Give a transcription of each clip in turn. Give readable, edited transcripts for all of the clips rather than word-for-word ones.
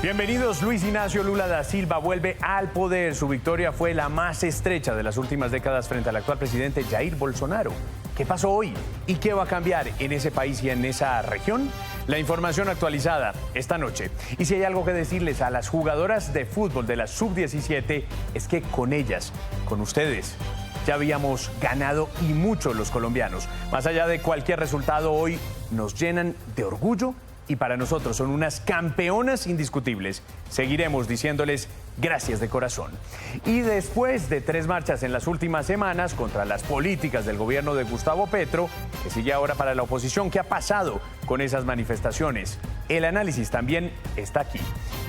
Bienvenidos. Luis Ignacio Lula da Silva vuelve al poder. Su victoria fue la más estrecha de las últimas décadas frente al actual presidente Jair Bolsonaro. ¿Qué pasó hoy? ¿Y qué va a cambiar en ese país y en esa región? La información actualizada esta noche. Y si hay algo que decirles a las jugadoras de fútbol de la Sub-17 es que con ellas, con ustedes, ya habíamos ganado y mucho los colombianos. Más allá de cualquier resultado, hoy nos llenan de orgullo y para nosotros son unas campeonas indiscutibles. Seguiremos diciéndoles gracias de corazón. Y después de 3 marchas en las últimas semanas contra las políticas del gobierno de Gustavo Petro, que sigue ahora para la oposición, ¿qué ha pasado con esas manifestaciones? El análisis también está aquí.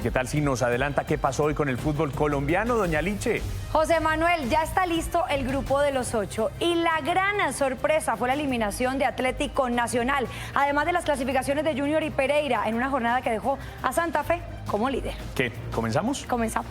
¿Qué tal si nos adelanta qué pasó hoy con el fútbol colombiano, doña Liche? José Manuel, ya está listo el grupo de los 8 y la gran sorpresa fue la eliminación de Atlético Nacional, además de las clasificaciones de Junior y Pereira en una jornada que dejó a Santa Fe como líder. ¿Qué? ¿Comenzamos? Comenzamos.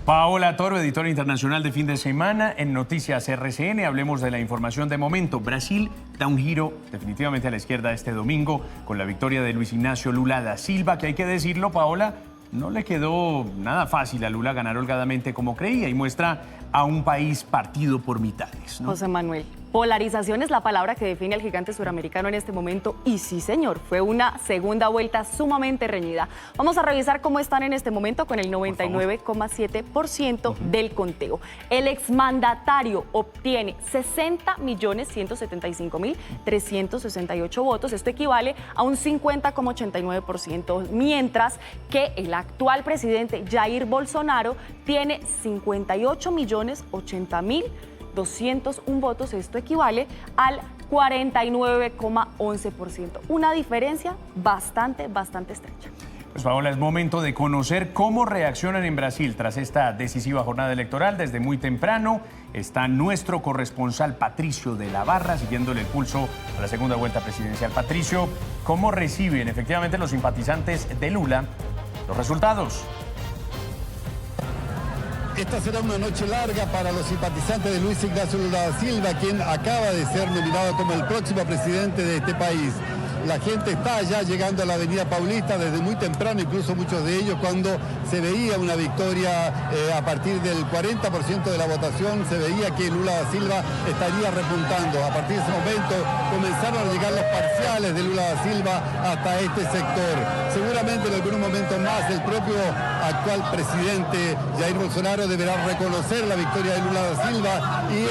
Paola Toro, editora internacional de Fin de Semana en Noticias RCN. Hablemos de la información de momento. Brasil da un giro definitivamente a la izquierda este domingo con la victoria de Luis Ignacio Lula da Silva, que hay que decirlo, Paola, no le quedó nada fácil a Lula ganar holgadamente como creía y muestra a un país partido por mitades, ¿no? José Manuel, polarización es la palabra que define al gigante suramericano en este momento y sí, señor, fue una segunda vuelta sumamente reñida. Vamos a revisar cómo están en este momento con el 99,7% del conteo. El exmandatario obtiene 60.175.368 votos, esto equivale a un 50,89%, mientras que el actual presidente Jair Bolsonaro tiene 58.080.201 votos, esto equivale al 49,11%. Una diferencia bastante estrecha. Pues Paola, es momento de conocer cómo reaccionan en Brasil tras esta decisiva jornada electoral. Desde muy temprano está nuestro corresponsal Patricio de la Barra siguiéndole el pulso a la segunda vuelta presidencial. Patricio, ¿cómo reciben efectivamente los simpatizantes de Lula los resultados? Esta será una noche larga para los simpatizantes de Luis Ignacio Lula da Silva, quien acaba de ser nominado como el próximo presidente de este país. La gente está ya llegando a la Avenida Paulista desde muy temprano, incluso muchos de ellos cuando se veía una victoria a partir del 40% de la votación, se veía que Lula da Silva estaría repuntando. A partir de ese momento comenzaron a llegar los parciales de Lula da Silva hasta este sector. Seguramente en algún momento más el propio actual presidente Jair Bolsonaro deberá reconocer la victoria de Lula da Silva y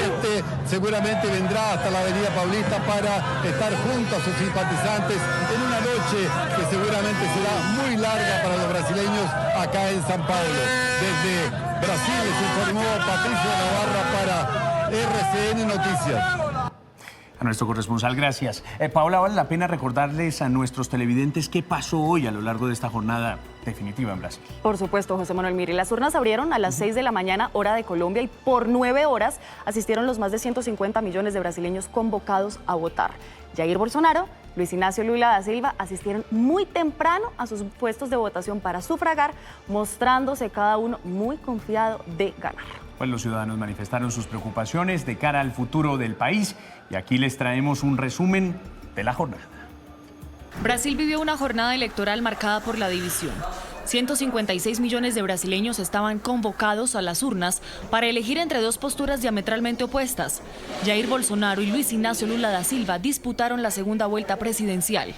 seguramente vendrá hasta la Avenida Paulista para estar junto a sus simpatizantes en una noche que seguramente será muy larga para los brasileños acá en San Pablo. Desde Brasil les informó Patricio Navarra para RCN Noticias. A nuestro corresponsal, gracias. Paola, vale la pena recordarles a nuestros televidentes qué pasó hoy a lo largo de esta jornada definitiva en Brasil. Por supuesto, José Manuel, mire, las urnas abrieron a las 6 de la mañana, hora de Colombia, y por 9 horas asistieron los más de 150 millones de brasileños convocados a votar. Jair Bolsonaro, Luis Ignacio Lula da Silva asistieron muy temprano a sus puestos de votación para sufragar, mostrándose cada uno muy confiado de ganar. Pues los ciudadanos manifestaron sus preocupaciones de cara al futuro del país y aquí les traemos un resumen de la jornada. Brasil vivió una jornada electoral marcada por la división. 156 millones de brasileños estaban convocados a las urnas para elegir entre dos posturas diametralmente opuestas. Jair Bolsonaro y Luis Ignacio Lula da Silva disputaron la segunda vuelta presidencial.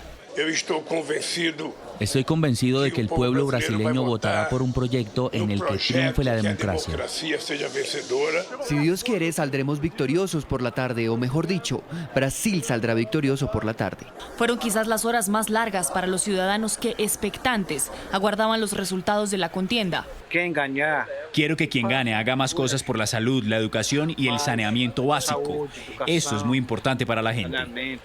Estoy convencido de que el pueblo brasileño votará por un proyecto en el que triunfe la democracia. Si Dios quiere, saldremos victoriosos por la tarde, o mejor dicho, Brasil saldrá victorioso por la tarde. Fueron quizás las horas más largas para los ciudadanos que, expectantes, aguardaban los resultados de la contienda. Quiero que quien gane haga más cosas por la salud, la educación y el saneamiento básico. Eso es muy importante para la gente.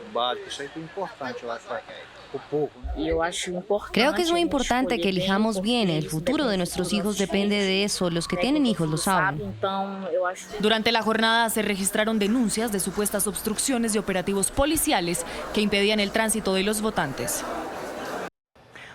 Creo que es muy importante que elijamos bien. El futuro de nuestros hijos depende de eso. Los que tienen hijos lo saben. Durante la jornada se registraron denuncias de supuestas obstrucciones de operativos policiales que impedían el tránsito de los votantes.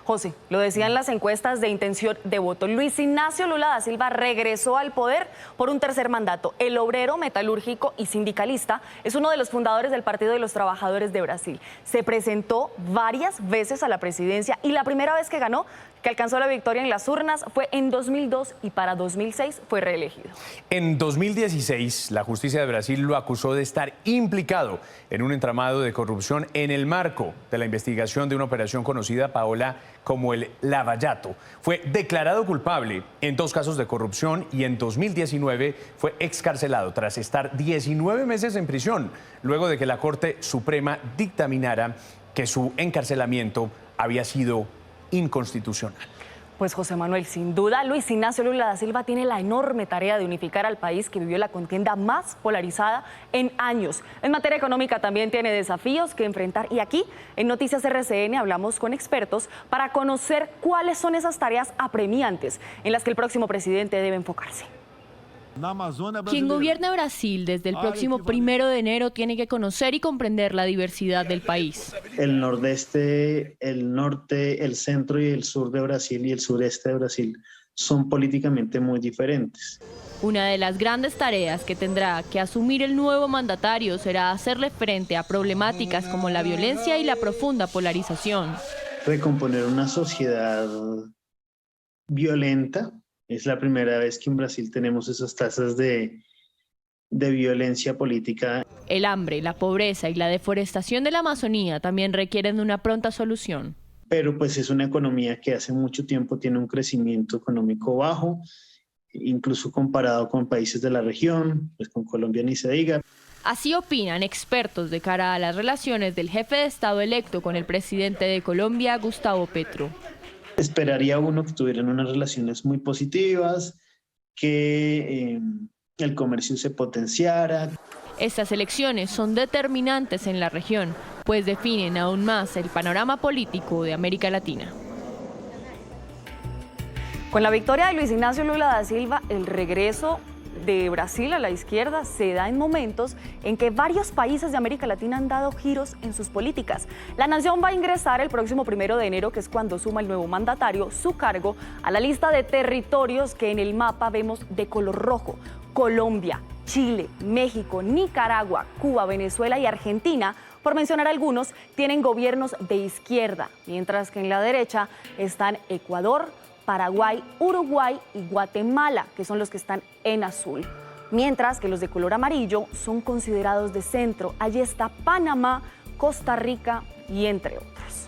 José, lo decían las encuestas de intención de voto. Luis Ignacio Lula da Silva regresó al poder por un tercer mandato. El obrero, metalúrgico y sindicalista es uno de los fundadores del Partido de los Trabajadores de Brasil. Se presentó varias veces a la presidencia y la primera vez que ganó, que alcanzó la victoria en las urnas, fue en 2002 y para 2006 fue reelegido. En 2016, la justicia de Brasil lo acusó de estar implicado en un entramado de corrupción en el marco de la investigación de una operación conocida, Paola, como el Lava Jato. Fue declarado culpable en 2 casos de corrupción y en 2019 fue excarcelado tras estar 19 meses en prisión, luego de que la Corte Suprema dictaminara que su encarcelamiento había sido inconstitucional. Pues José Manuel, sin duda, Luis Ignacio Lula da Silva tiene la enorme tarea de unificar al país que vivió la contienda más polarizada en años. En materia económica también tiene desafíos que enfrentar y aquí en Noticias RCN hablamos con expertos para conocer cuáles son esas tareas apremiantes en las que el próximo presidente debe enfocarse. Quien gobierne Brasil desde el próximo 1 de enero tiene que conocer y comprender la diversidad del país. El nordeste, el norte, el centro y el sur de Brasil y el sureste de Brasil son políticamente muy diferentes. Una de las grandes tareas que tendrá que asumir el nuevo mandatario será hacerle frente a problemáticas como la violencia y la profunda polarización. Recomponer una sociedad violenta. Es la primera vez que en Brasil tenemos esas tasas de violencia política. El hambre, la pobreza y la deforestación de la Amazonía también requieren de una pronta solución. Pero pues es una economía que hace mucho tiempo tiene un crecimiento económico bajo, incluso comparado con países de la región, pues con Colombia ni se diga. Así opinan expertos de cara a las relaciones del jefe de Estado electo con el presidente de Colombia, Gustavo Petro. Esperaría uno que tuvieran unas relaciones muy positivas, que el comercio se potenciara. Estas elecciones son determinantes en la región, pues definen aún más el panorama político de América Latina. Con la victoria de Luis Ignacio Lula da Silva, el regreso de Brasil a la izquierda se da en momentos en que varios países de América Latina han dado giros en sus políticas. La nación va a ingresar el próximo 1 de enero, que es cuando suma el nuevo mandatario su cargo, a la lista de territorios que en el mapa vemos de color rojo. Colombia, Chile, México, Nicaragua, Cuba, Venezuela y Argentina, por mencionar algunos, tienen gobiernos de izquierda, mientras que en la derecha están Ecuador, Paraguay, Uruguay y Guatemala, que son los que están en azul. Mientras que los de color amarillo son considerados de centro. Allí está Panamá, Costa Rica y entre otros.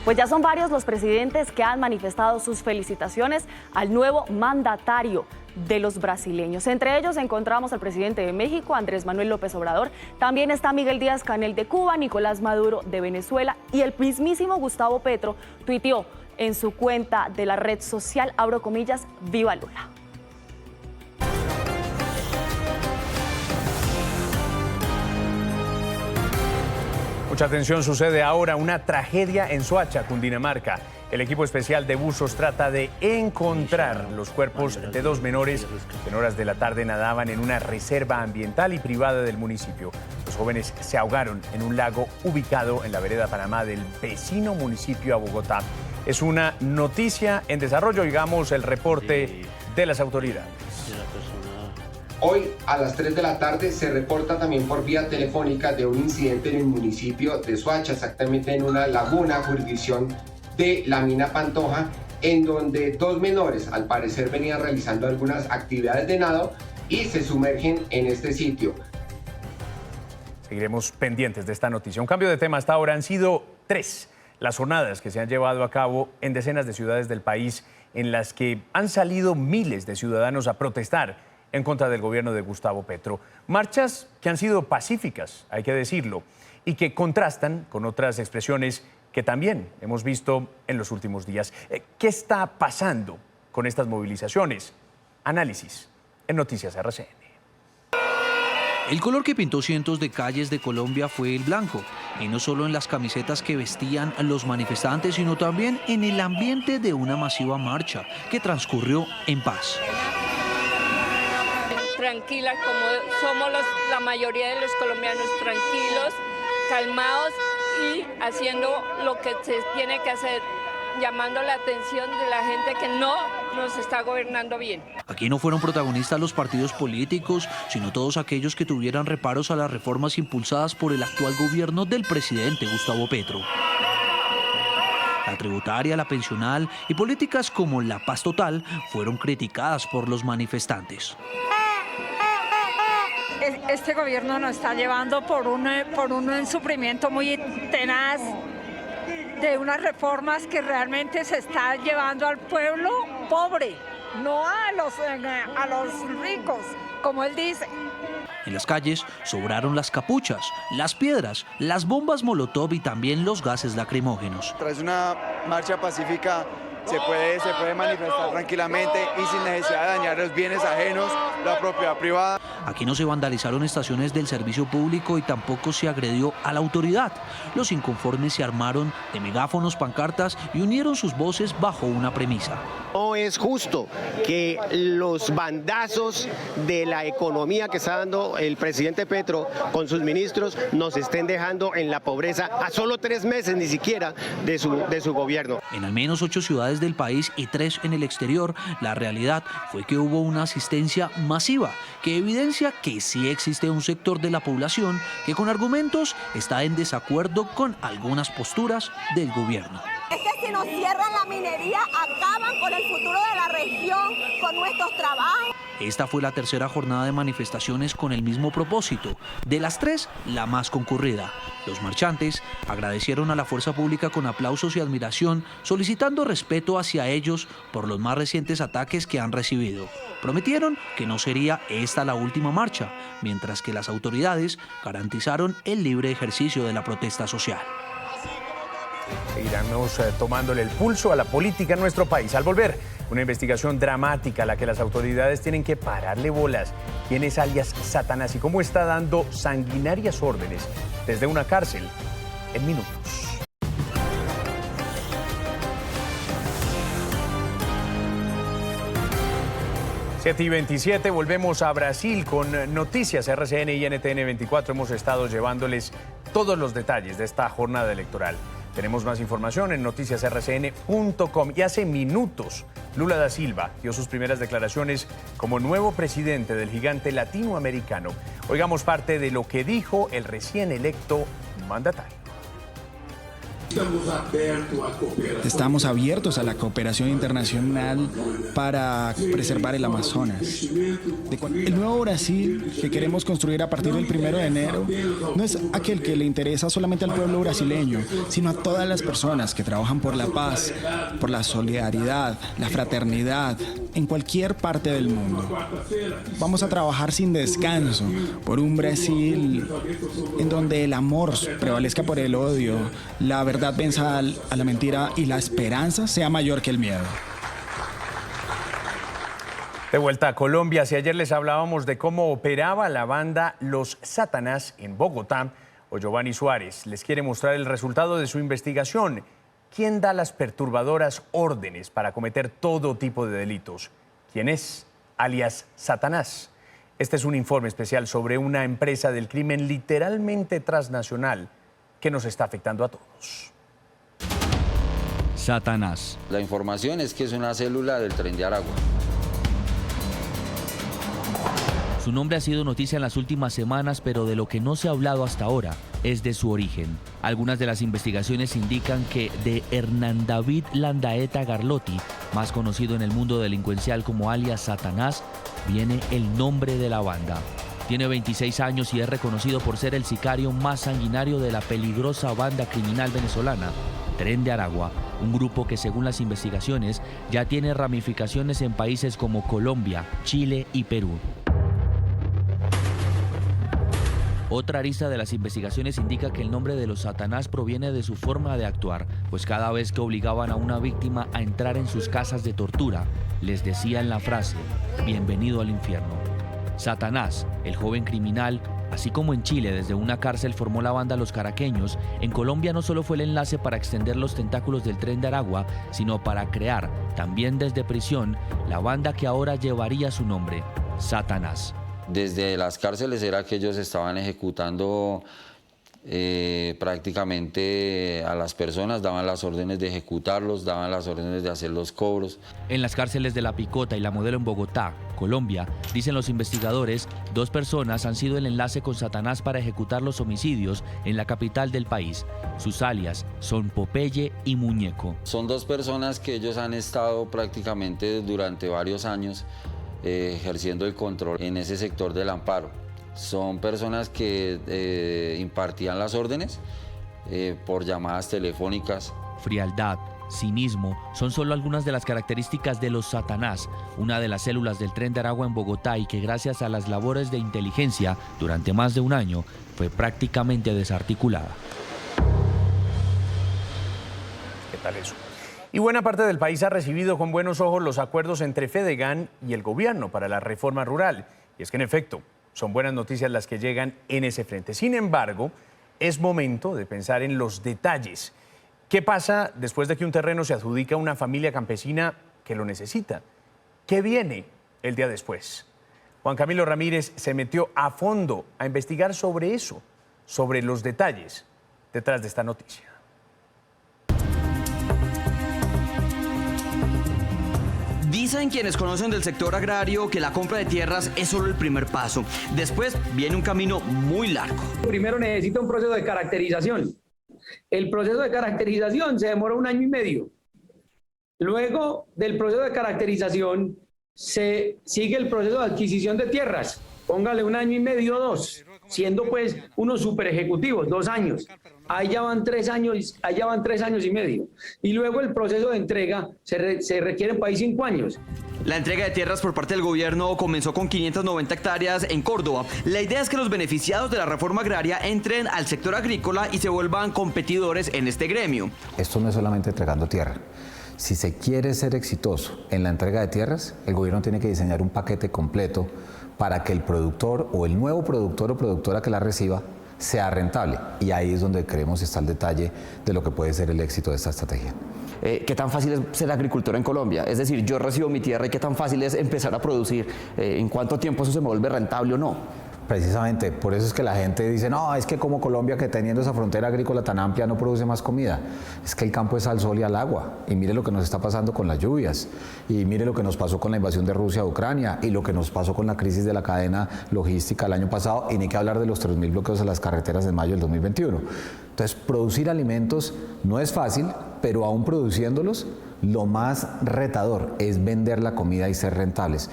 Pues ya son varios los presidentes que han manifestado sus felicitaciones al nuevo mandatario de los brasileños. Entre ellos encontramos al presidente de México, Andrés Manuel López Obrador. También está Miguel Díaz-Canel de Cuba, Nicolás Maduro de Venezuela y el mismísimo Gustavo Petro tuiteó en su cuenta de la red social, abro comillas, ¡Viva Lula! Mucha atención, sucede ahora una tragedia en Soacha, Cundinamarca. El equipo especial de buzos trata de encontrar los cuerpos de 2 menores que en horas de la tarde nadaban en una reserva ambiental y privada del municipio. Los jóvenes se ahogaron en un lago ubicado en la vereda Panamá del vecino municipio a Bogotá. Es una noticia en desarrollo, digamos, el reporte de las autoridades. Hoy a las 3 de la tarde se reporta también por vía telefónica de un incidente en el municipio de Soacha, exactamente en una laguna, jurisdicción de la mina Pantoja, en donde 2 menores al parecer venían realizando algunas actividades de nado y se sumergen en este sitio. Seguiremos pendientes de esta noticia. Un cambio de tema. Hasta ahora han sido 3 las jornadas que se han llevado a cabo en decenas de ciudades del país, en las que han salido miles de ciudadanos a protestar en contra del gobierno de Gustavo Petro. Marchas que han sido pacíficas, hay que decirlo, y que contrastan con otras expresiones que también hemos visto en los últimos días. ¿Qué está pasando con estas movilizaciones? Análisis en Noticias RCN. El color que pintó cientos de calles de Colombia fue el blanco, y no solo en las camisetas que vestían los manifestantes, sino también en el ambiente de una masiva marcha que transcurrió en paz. Tranquilas, como somos la mayoría de los colombianos, tranquilos, calmados, y haciendo lo que se tiene que hacer, llamando la atención de la gente que no nos está gobernando bien. Aquí no fueron protagonistas los partidos políticos, sino todos aquellos que tuvieran reparos a las reformas impulsadas por el actual gobierno del presidente Gustavo Petro. La tributaria, la pensional y políticas como la paz total fueron criticadas por los manifestantes. Este gobierno nos está llevando por un sufrimiento muy tenaz de unas reformas que realmente se está llevando al pueblo pobre, no a los ricos, como él dice. En las calles sobraron las capuchas, las piedras, las bombas molotov y también los gases lacrimógenos. Tras una marcha pacífica se puede manifestar tranquilamente y sin necesidad de dañar los bienes ajenos, la propiedad privada. Aquí no se vandalizaron estaciones del servicio público y tampoco se agredió a la autoridad. Los inconformes se armaron de megáfonos, pancartas y unieron sus voces bajo una premisa. No es justo que los bandazos de la economía que está dando el presidente Petro con sus ministros nos estén dejando en la pobreza a solo 3 meses ni siquiera de su gobierno. En al menos 8 ciudades del país y 3 en el exterior, la realidad fue que hubo una asistencia masiva que evidencia que sí existe un sector de la población que con argumentos está en desacuerdo con algunas posturas del gobierno. Es que si nos cierran la minería, acaban con el futuro de la región, con nuestros trabajos. Esta fue la tercera jornada de manifestaciones con el mismo propósito. De las 3, la más concurrida. Los marchantes agradecieron a la fuerza pública con aplausos y admiración, solicitando respeto hacia ellos por los más recientes ataques que han recibido. Prometieron que no sería esta la última marcha, mientras que las autoridades garantizaron el libre ejercicio de la protesta social. Seguiremos tomándole el pulso a la política en nuestro país. Al volver, una investigación dramática a la que las autoridades tienen que pararle bolas. ¿Quién es alias Satanás y cómo está dando sanguinarias órdenes desde una cárcel? En minutos. Siete y 27, volvemos a Brasil con noticias RCN y NTN 24. Hemos estado llevándoles todos los detalles de esta jornada electoral. Tenemos más información en noticiasrcn.com. Y hace minutos, Lula da Silva dio sus primeras declaraciones como nuevo presidente del gigante latinoamericano. Oigamos parte de lo que dijo el recién electo mandatario. Estamos abiertos a la cooperación internacional para preservar el Amazonas. El nuevo Brasil que queremos construir a partir del 1 de enero no es aquel que le interesa solamente al pueblo brasileño, sino a todas las personas que trabajan por la paz, por la solidaridad, la fraternidad, en cualquier parte del mundo. Vamos a trabajar sin descanso por un Brasil en donde el amor prevalezca por el odio, la verdad venza a la mentira y la esperanza sea mayor que el miedo. De vuelta a Colombia, si ayer les hablábamos de cómo operaba la banda Los Satanás en Bogotá, o Giovanni Suárez les quiere mostrar el resultado de su investigación. ¿Quién da las perturbadoras órdenes para cometer todo tipo de delitos? ¿Quién es? Alias Satanás. Este es un informe especial sobre una empresa del crimen literalmente transnacional que nos está afectando a todos. Satanás. La información es que es una célula del Tren de Aragua. Su nombre ha sido noticia en las últimas semanas, pero de lo que no se ha hablado hasta ahora es de su origen. Algunas de las investigaciones indican que de Hernán David Landaeta Garlotti, más conocido en el mundo delincuencial como alias Satanás, viene el nombre de la banda. Tiene 26 años y es reconocido por ser el sicario más sanguinario de la peligrosa banda criminal venezolana, Tren de Aragua, un grupo que según las investigaciones ya tiene ramificaciones en países como Colombia, Chile y Perú. Otra arista de las investigaciones indica que el nombre de los Satanás proviene de su forma de actuar, pues cada vez que obligaban a una víctima a entrar en sus casas de tortura, les decían la frase, bienvenido al infierno. Satanás, el joven criminal, así como en Chile desde una cárcel formó la banda Los Caraqueños, en Colombia no solo fue el enlace para extender los tentáculos del Tren de Aragua, sino para crear, también desde prisión, la banda que ahora llevaría su nombre, Satanás. Desde las cárceles era que ellos estaban ejecutando prácticamente a las personas, daban las órdenes de ejecutarlos, daban las órdenes de hacer los cobros. En las cárceles de La Picota y La Modelo en Bogotá, Colombia, dicen los investigadores, 2 personas han sido el enlace con Satanás para ejecutar los homicidios en la capital del país. Sus alias son Popeye y Muñeco. Son 2 personas que ellos han estado prácticamente durante varios años ejerciendo el control en ese sector del Amparo. Son personas que impartían las órdenes por llamadas telefónicas. Frialdad, cinismo son solo algunas de las características de los Satanás, una de las células del Tren de Aragua en Bogotá y que gracias a las labores de inteligencia durante más de un año fue prácticamente desarticulada. ¿Qué tal eso? Y buena parte del país ha recibido con buenos ojos los acuerdos entre Fedegan y el gobierno para la reforma rural. Y es que en efecto, son buenas noticias las que llegan en ese frente. Sin embargo, es momento de pensar en los detalles. ¿Qué pasa después de que un terreno se adjudica a una familia campesina que lo necesita? ¿Qué viene el día después? Juan Camilo Ramírez se metió a fondo a investigar sobre eso, sobre los detalles detrás de esta noticia. Dicen quienes conocen del sector agrario que la compra de tierras es solo el primer paso. Después viene un camino muy largo. Primero necesita un proceso de caracterización. El proceso de caracterización se demora 1 año y medio. Luego del proceso de caracterización se sigue el proceso de adquisición de tierras. Póngale 1 año y medio, 2, siendo pues unos super ejecutivos, 2 años. Ahí ya van 3 años, allá van 3 años y medio. Y luego el proceso de entrega se requiere en país 5 años. La entrega de tierras por parte del gobierno comenzó con 590 hectáreas en Córdoba. La idea es que los beneficiados de la reforma agraria entren al sector agrícola y se vuelvan competidores en este gremio. Esto no es solamente entregando tierra. Si se quiere ser exitoso en la entrega de tierras, el gobierno tiene que diseñar un paquete completo para que el productor o el nuevo productor o productora que la reciba sea rentable. Y ahí es donde creemos está el detalle de lo que puede ser el éxito de esta estrategia. ¿Qué tan fácil es ser agricultor en Colombia? Es decir, yo recibo mi tierra y qué tan fácil es empezar a producir. ¿En cuánto tiempo eso se me vuelve rentable o no? Precisamente, por eso es que la gente dice, no, es que como Colombia, que teniendo esa frontera agrícola tan amplia, no produce más comida. Es que el campo es al sol y al agua. Y mire lo que nos está pasando con las lluvias. Y mire lo que nos pasó con la invasión de Rusia a Ucrania. Y lo que nos pasó con la crisis de la cadena logística el año pasado. Y ni que hablar de los 3.000 bloqueos en las carreteras en mayo del 2021. Entonces, producir alimentos no es fácil, pero aún produciéndolos, lo más retador es vender la comida y ser rentables.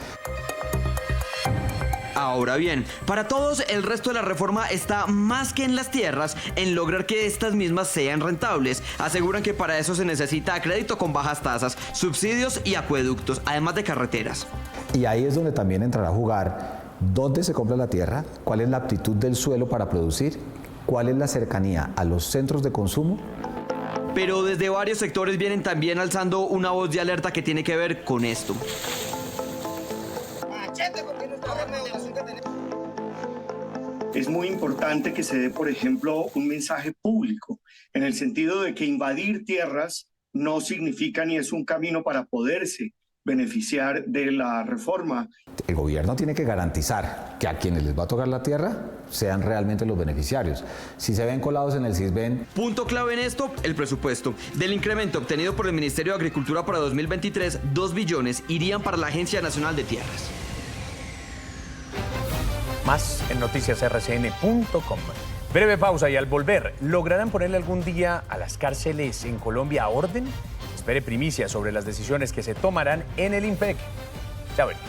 Ahora bien, para todos el resto de la reforma está más que en las tierras, en lograr que estas mismas sean rentables. Aseguran que para eso se necesita crédito con bajas tasas, subsidios y acueductos, además de carreteras. Y ahí es donde también entrará a jugar dónde se compra la tierra, cuál es la aptitud del suelo para producir, cuál es la cercanía a los centros de consumo. Pero desde varios sectores vienen también alzando una voz de alerta que tiene que ver con esto. Es muy importante que se dé, por ejemplo, un mensaje público, en el sentido de que invadir tierras no significa ni es un camino para poderse beneficiar de la reforma. El gobierno tiene que garantizar que a quienes les va a tocar la tierra sean realmente los beneficiarios. Si se ven colados en el Sisbén. Punto clave en esto, el presupuesto. Del incremento obtenido por el Ministerio de Agricultura para 2023, 2 billones irían para la Agencia Nacional de Tierras. Más en noticiasrcn.com. Breve pausa y al volver, ¿lograrán ponerle algún día a las cárceles en Colombia a orden? Espere primicias sobre las decisiones que se tomarán en el INPEC. Ya venimos.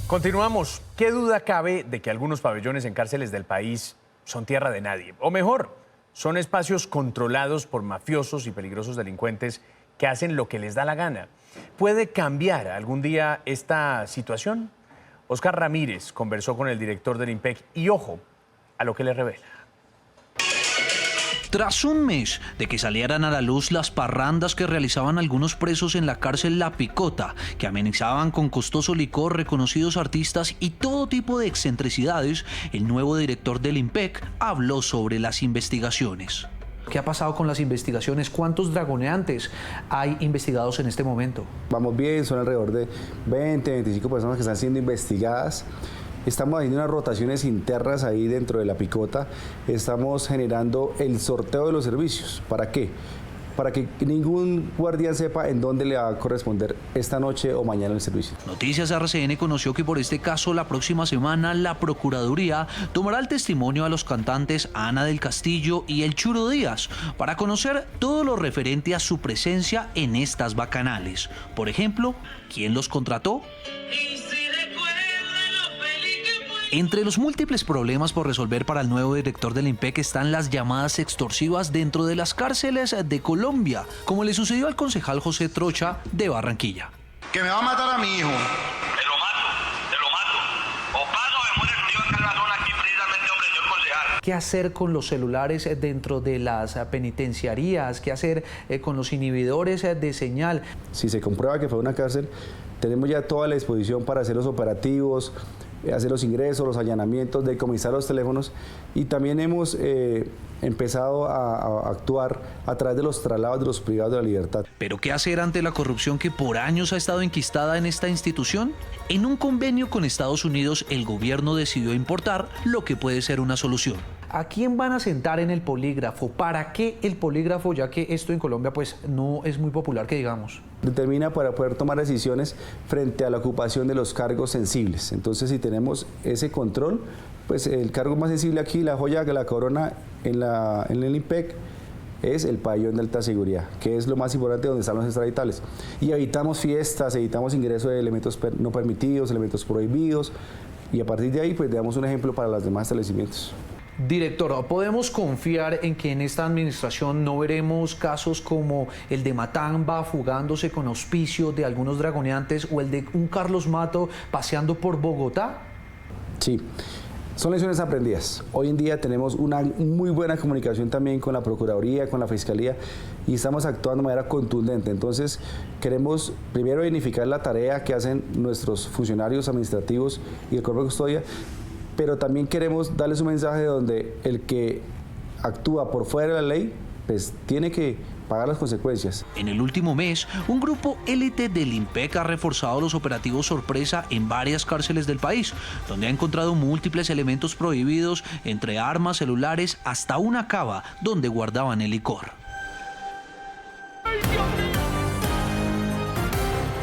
Continuamos. ¿Qué duda cabe de que algunos pabellones en cárceles del país son tierra de nadie? O mejor, son espacios controlados por mafiosos y peligrosos delincuentes que hacen lo que les da la gana. ¿Puede cambiar algún día esta situación? Oscar Ramírez conversó con el director del INPEC y ojo a lo que le revela. Tras un mes de que salieran a la luz las parrandas que realizaban algunos presos en la cárcel La Picota, que amenizaban con costoso licor reconocidos artistas y todo tipo de excentricidades, el nuevo director del INPEC habló sobre las investigaciones. ¿Qué ha pasado con las investigaciones? ¿Cuántos dragoneantes hay investigados en este momento? Vamos bien, son alrededor de 20, 25 personas que están siendo investigadas. Estamos haciendo unas rotaciones internas ahí dentro de la picota. Estamos generando el sorteo de los servicios. ¿Para qué? Para que ningún guardián sepa en dónde le va a corresponder esta noche o mañana el servicio. Noticias RCN conoció que por este caso la próxima semana la Procuraduría tomará el testimonio a los cantantes Ana del Castillo y El Churo Díaz para conocer todo lo referente a su presencia en estas bacanales. Por ejemplo, ¿quién los contrató? Entre los múltiples problemas por resolver para el nuevo director del IMPEC están las llamadas extorsivas dentro de las cárceles de Colombia, como le sucedió al concejal José Trocha de Barranquilla. Que me va a matar a mi hijo. Te lo mato. O paso o me muere el tío Cargadón aquí precisamente ofreció el concejal. ¿Qué hacer con los celulares dentro de las penitenciarías? ¿Qué hacer con los inhibidores de señal? Si se comprueba que fue una cárcel, tenemos ya toda la disposición para hacer los operativos, hacer los ingresos, los allanamientos, decomisar los teléfonos, y también hemos empezado a actuar a través de los traslados de los privados de la libertad. ¿Pero qué hacer ante la corrupción que por años ha estado enquistada en esta institución? En un convenio con Estados Unidos, el gobierno decidió importar lo que puede ser una solución. ¿A quién van a sentar en el polígrafo? ¿Para qué el polígrafo? Ya que esto en Colombia pues no es muy popular, que digamos. Determina para poder tomar decisiones frente a la ocupación de los cargos sensibles. Entonces, si tenemos ese control, pues el cargo más sensible aquí, la joya de la corona en el IMPEC, es el pabellón de alta seguridad, que es lo más importante, donde están los extraditables. Y evitamos fiestas, evitamos ingreso de elementos no permitidos, elementos prohibidos, y a partir de ahí pues damos un ejemplo para los demás establecimientos. Director, ¿podemos confiar en que en esta administración no veremos casos como el de Matamba fugándose con auspicio de algunos dragoneantes o el de un Carlos Mato paseando por Bogotá? Sí, son lecciones aprendidas. Hoy en día tenemos una muy buena comunicación también con la Procuraduría, con la Fiscalía, y estamos actuando de manera contundente. Entonces, queremos primero dignificar la tarea que hacen nuestros funcionarios administrativos y el Cuerpo de Custodia, pero también queremos darles un mensaje donde el que actúa por fuera de la ley, pues tiene que pagar las consecuencias. En el último mes, un grupo élite del IMPEC ha reforzado los operativos sorpresa en varias cárceles del país, donde ha encontrado múltiples elementos prohibidos, entre armas, celulares, hasta una cava donde guardaban el licor.